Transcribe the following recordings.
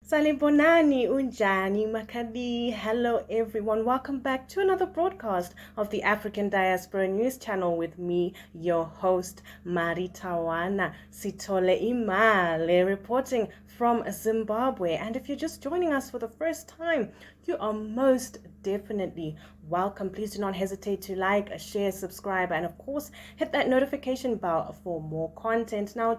Salibonani unjani makadi. Hello everyone. Welcome back to another broadcast of the African Diaspora News Channel with me, your host Maritawna Sitole Imale, reporting from Zimbabwe. And if you're just joining us for the first time, you are most definitely welcome. Please do not hesitate to like, share, subscribe, and of course hit that notification bell for more content. Now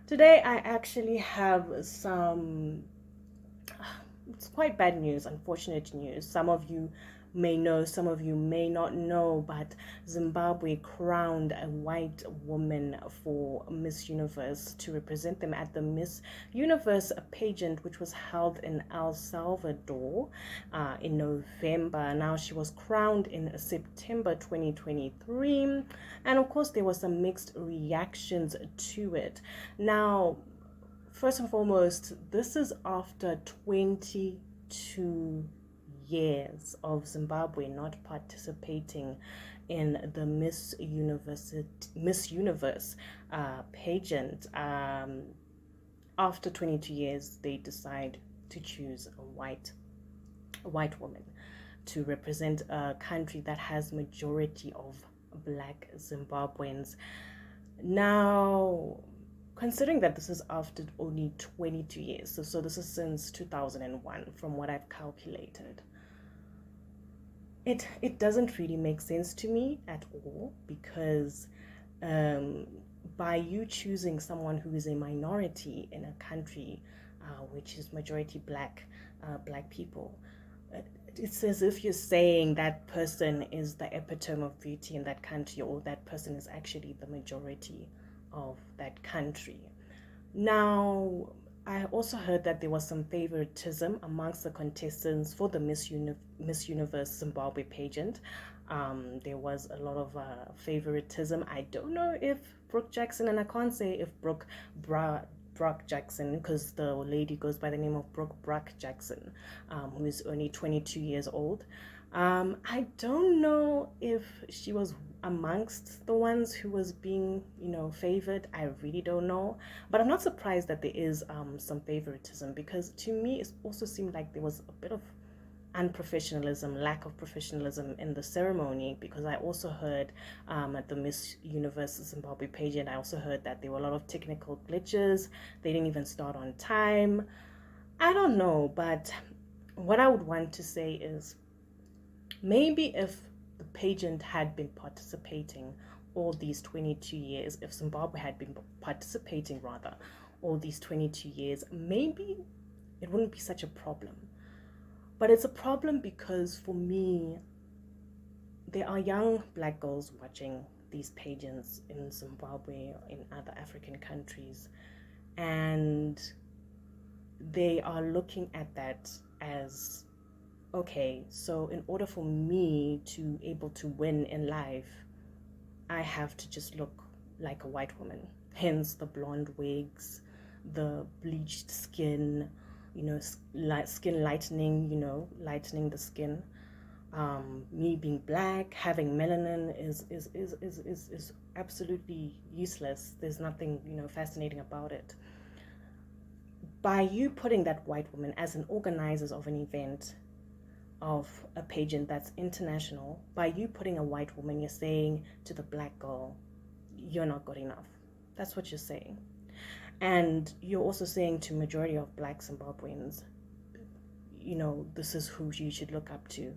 Today I actually have it's quite bad news, unfortunate news. Some of you may know, some of you may not know, but Zimbabwe crowned a white woman for Miss Universe to represent them at the Miss Universe pageant, which was held in El Salvador in November. Now, she was crowned in September 2023, and of course there were some mixed reactions to it. Now, first and foremost, this is after 22 years of Zimbabwe not participating in the Miss Universe pageant. After 22 years, they decide to choose a white woman to represent a country that has majority of Black Zimbabweans. Now, considering that this is after only 22 years, so this is since 2001 from what I've calculated, it doesn't really make sense to me at all, because by you choosing someone who is a minority in a country which is majority black people, it's as if you're saying that person is the epitome of beauty in that country, or that person is actually the majority of that country. Now, I also heard that there was some favoritism amongst the contestants for the Miss Universe Zimbabwe pageant. There was a lot of favoritism. I don't know if Brooke Jackson, and I can't say if Brock Jackson, because the lady goes by the name of Brooke Jackson, who is only 22 years old. I don't know if she was amongst the ones who was being, favored. I really don't know. But I'm not surprised that there is some favoritism, because to me it also seemed like there was a bit of unprofessionalism, lack of professionalism in the ceremony, because I also heard at the Miss Universe Zimbabwe pageant, I also heard that there were a lot of technical glitches. They didn't even start on time. I don't know, but what I would want to say is, maybe if the pageant had been participating all these 22 years, if Zimbabwe had been participating rather all these 22 years, maybe it wouldn't be such a problem. But it's a problem because, for me, there are young Black girls watching these pageants in Zimbabwe or in other African countries, and they are looking at that as, okay, so in order for me to able to win in life, I have to just look like a white woman. Hence the blonde wigs, the bleached skin, skin lightening, lightening the skin. Me being black, having melanin is absolutely useless. There's nothing, fascinating about it. By you putting that white woman as an organizer of an event, of a pageant that's international, by you putting a white woman, you're saying to the Black girl, you're not good enough. That's what you're saying. And you're also saying to majority of Black Zimbabweans, this is who you should look up to.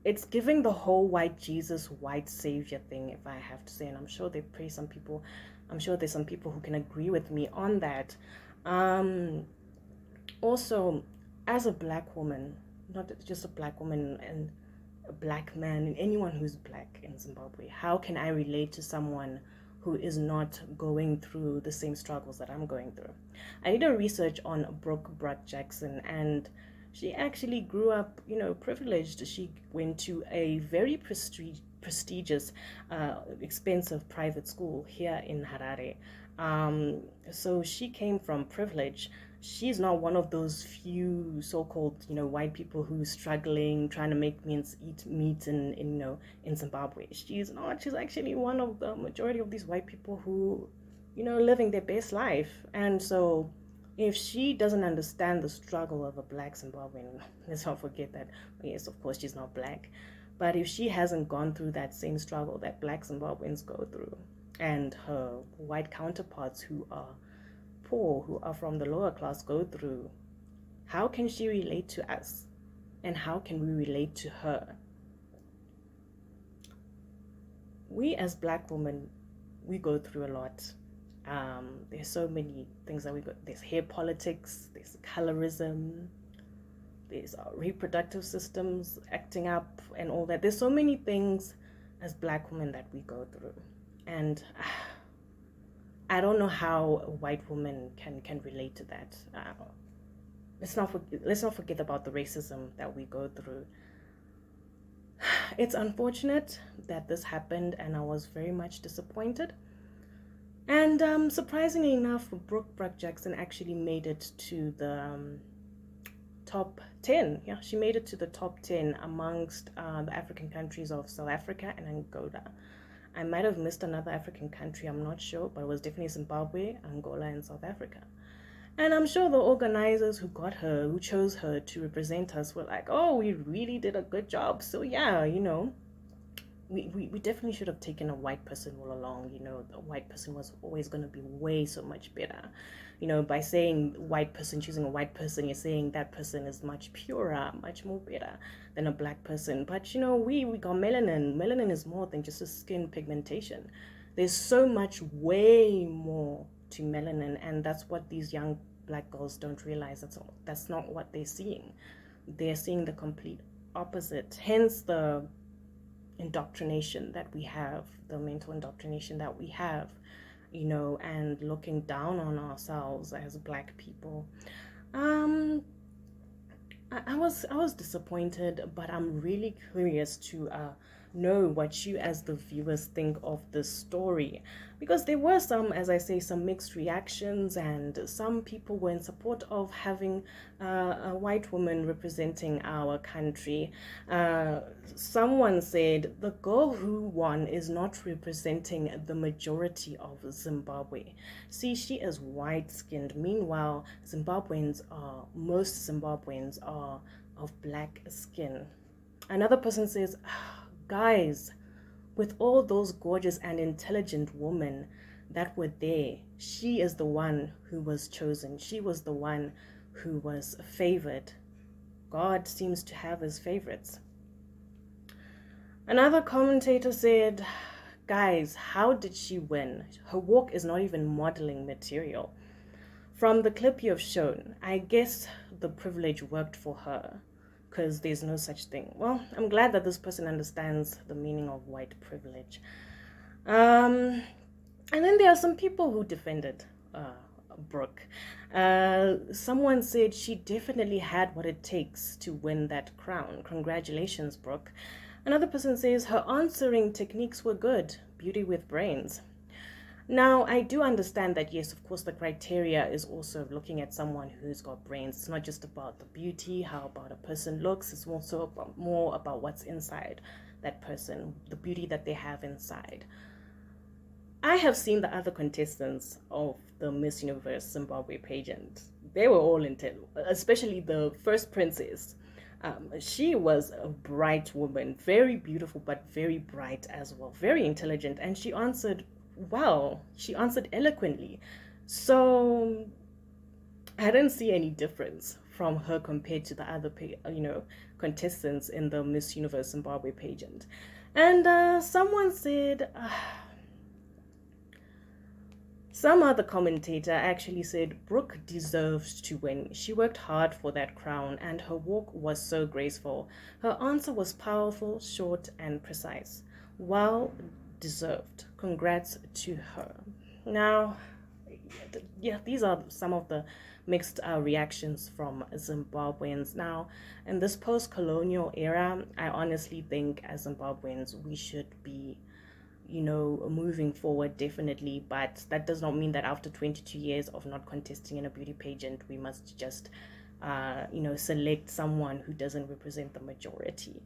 It's giving the whole white Jesus, white savior thing, if I have to say, and I'm sure there's some people who can agree with me on that. Also, as a Black woman, not just a Black woman and a Black man, and anyone who's Black in Zimbabwe, how can I relate to someone who is not going through the same struggles that I'm going through? I did a research on Brooke Jackson, and she actually grew up, privileged. She went to a very prestigious, expensive private school here in Harare. So she came from privilege. She's not one of those few so-called, white people who's struggling, trying to make eat meat in Zimbabwe. She's not. She's actually one of the majority of these white people who, living their best life. And so If she doesn't understand the struggle of a black Zimbabwean, let's not forget that, yes, of course, she's not black, but if she hasn't gone through that same struggle that black Zimbabweans go through, and her white counterparts who are poor, who are from the lower class, go through, how can she relate to us? And how can we relate to her? We as black women, we go through a lot. There's so many things that we go. There's hair politics, there's colorism, there's reproductive systems acting up and all that. There's so many things as black women that we go through. And I don't know how a white woman can relate to that. Let's not forget about the racism that we go through. It's unfortunate that this happened, and I was very much disappointed. And surprisingly enough, Brooke Jackson actually made it to the top 10. Yeah, she made it to the top 10 amongst the African countries of South Africa and Angola. I might have missed another African country, I'm not sure, but it was definitely Zimbabwe, Angola, and South Africa. And I'm sure the organizers who chose her to represent us were like, oh, we really did a good job. So yeah, we definitely should have taken a white person all along. The white person was always going to be way so much better. By saying choosing a white person, you're saying that person is much purer, much more better than a black person. But we got melanin. Melanin is more than just a skin pigmentation. There's so much, way more to melanin, and that's what these young black girls don't realize. That's not what they're seeing. They're seeing the complete opposite. Hence the indoctrination that we have, the mental indoctrination that we have, and looking down on ourselves as black people. I was disappointed, but I'm really curious to know what you as the viewers think of this story, because there were some, as I say, some mixed reactions, and some people were in support of having a white woman representing our country. Someone said the girl who won is not representing the majority of Zimbabwe. See, she is white-skinned. Meanwhile, most Zimbabweans are of black skin. Another person says, guys, with all those gorgeous and intelligent women that were there, she is the one who was chosen. She was the one who was favored. God seems to have his favorites. Another commentator said, guys, how did she win? Her walk is not even modeling material. From the clip you have shown, I guess the privilege worked for her, because there's no such thing. Well, I'm glad that this person understands the meaning of white privilege. And then there are some people who defended Brooke. Someone said she definitely had what it takes to win that crown. Congratulations, Brooke. Another person says her answering techniques were good. Beauty with brains. Now, I do understand that, yes, of course, the criteria is also looking at someone who's got brains. It's not just about the beauty, how about a person looks. It's also more about what's inside that person, the beauty that they have inside. I have seen the other contestants of the Miss Universe Zimbabwe pageant. They were all intense, especially the first princess. She was a bright woman, very beautiful, but very bright as well, very intelligent, and she answered well. She answered eloquently. So I didn't see any difference from her compared to the other contestants in the Miss Universe Zimbabwe pageant. And someone said, some other commentator actually said Brooke deserves to win. She worked hard for that crown, and her walk was so graceful. Her answer was powerful, short, and precise. Well deserved. Congrats to her. Now, yeah, these are some of the mixed reactions from Zimbabweans. Now, in this post-colonial era, I honestly think as Zimbabweans, we should be, moving forward, definitely. But that does not mean that after 22 years of not contesting in a beauty pageant, we must just, select someone who doesn't represent the majority.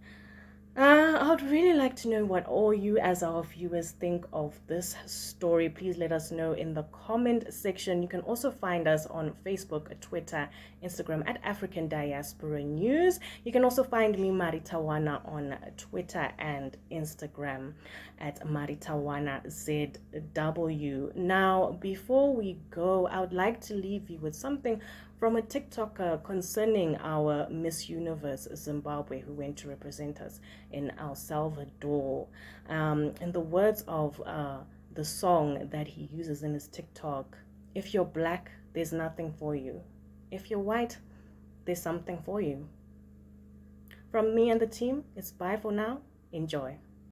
I would really like to know what all you as our viewers think of this story. Please let us know in the comment section. You can also find us on Facebook, Twitter, Instagram at African Diaspora News. You can also find me, Maritawna, on Twitter and Instagram at Maritawna ZW. Now, before we go, I would like to leave you with something from a TikToker concerning our Miss Universe Zimbabwe who went to represent us in El Salvador. In the words of the song that he uses in his TikTok, if you're black, there's nothing for you. If you're white, there's something for you. From me and the team, it's bye for now. Enjoy.